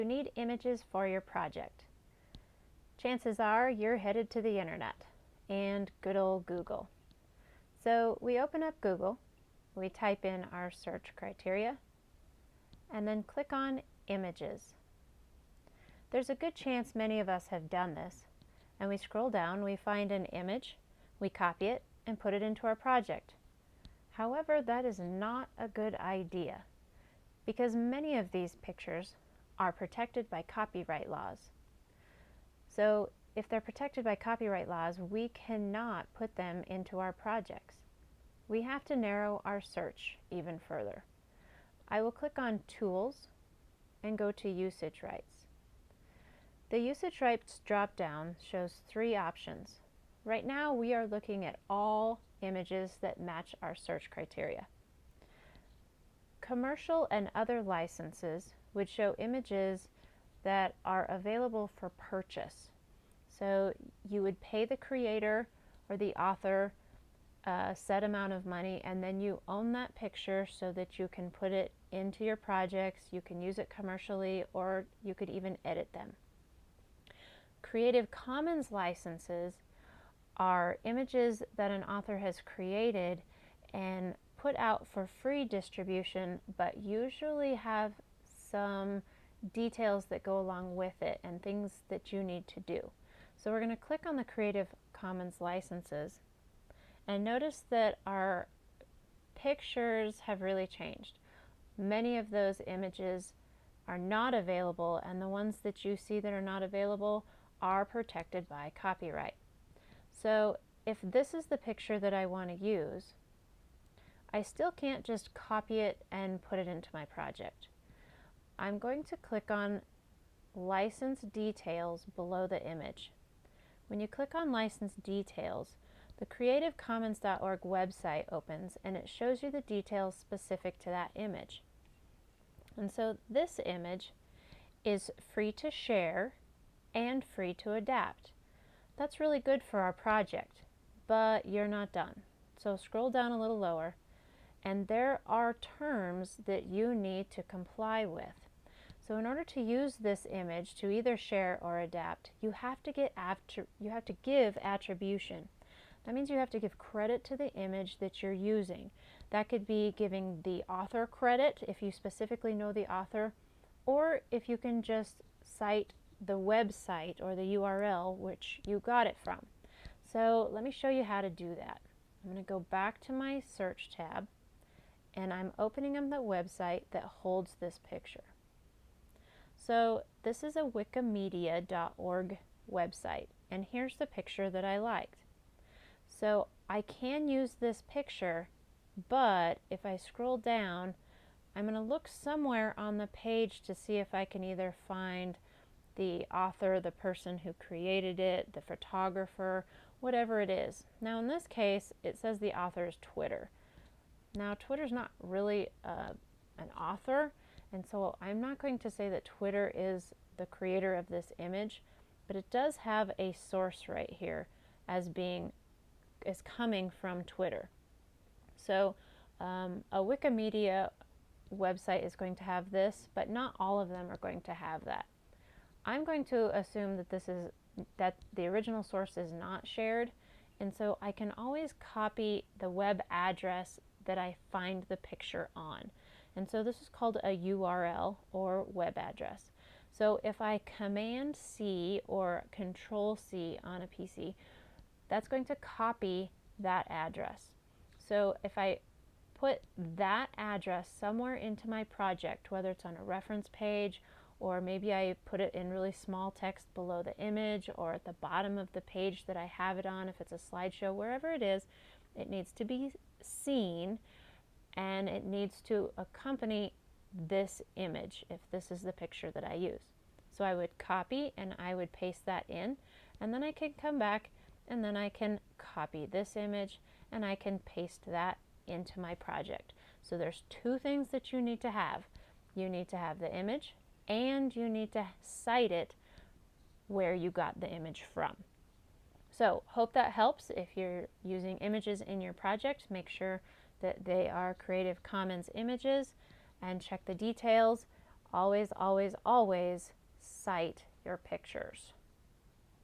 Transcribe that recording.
You need images for your project. Chances are you're headed to the internet and good old Google. So we open up Google, we type in our search criteria, and then click on images. There's a good chance many of us have done this, and we scroll down, we find an image, we copy it, and put it into our project. However, that is not a good idea because many of these pictures are protected by copyright laws. So if they're protected by copyright laws, we cannot put them into our projects. We have to narrow our search even further. I will click on Tools and go to Usage Rights. The Usage Rights drop-down shows 3 options. Right now we are looking at all images that match our search criteria. Commercial and other licenses would show images that are available for purchase. So you would pay the creator or the author a set amount of money, and then you own that picture so that you can put it into your projects, you can use it commercially, or you could even edit them. Creative Commons licenses are images that an author has created and put out for free distribution, but usually have some details that go along with it and things that you need to do. So we're going to click on the Creative Commons licenses, and notice that our pictures have really changed. Many of those images are not available, and the ones that you see that are not available are protected by copyright. So if this is the picture that I want to use, I still can't just copy it and put it into my project. I'm going to click on License Details below the image. When you click on License Details, the CreativeCommons.org website opens and it shows you the details specific to that image. And so this image is free to share and free to adapt. That's really good for our project, but you're not done. So scroll down a little lower, and there are terms that you need to comply with. So in order to use this image to either share or adapt, you have to give attribution. That means you have to give credit to the image that you're using. That could be giving the author credit if you specifically know the author, or if you can just cite the website or the URL which you got it from. So let me show you how to do that. I'm going to go back to my search tab, and I'm opening up the website that holds this picture. So this is a wikimedia.org website, and here's the picture that I liked. So I can use this picture, but if I scroll down, I'm going to look somewhere on the page to see if I can either find the author, the person who created it, the photographer, whatever it is. Now in this case, it says the author's Twitter. Now Twitter's not really an author, and so I'm not going to say that Twitter is the creator of this image, but it does have a source right here as coming from Twitter. So a Wikimedia website is going to have this, but not all of them are going to have that. I'm going to assume that the original source is not shared, and so I can always copy the web address that I find the picture on. And so this is called a URL, or web address. So if I Command C or Control C on a PC, that's going to copy that address. So if I put that address somewhere into my project, whether it's on a reference page, or maybe I put it in really small text below the image or at the bottom of the page that I have it on, if it's a slideshow, wherever it is, it needs to be seen and it needs to accompany this image if this is the picture that I use. So I would copy and I would paste that in, and then I can come back and then I can copy this image and I can paste that into my project. So there's 2 things that you need to have. You need to have the image, and you need to cite it where you got the image from. So hope that helps. If you're using images in your project, make sure that they are Creative Commons images and check the details. Always, always, always cite your pictures.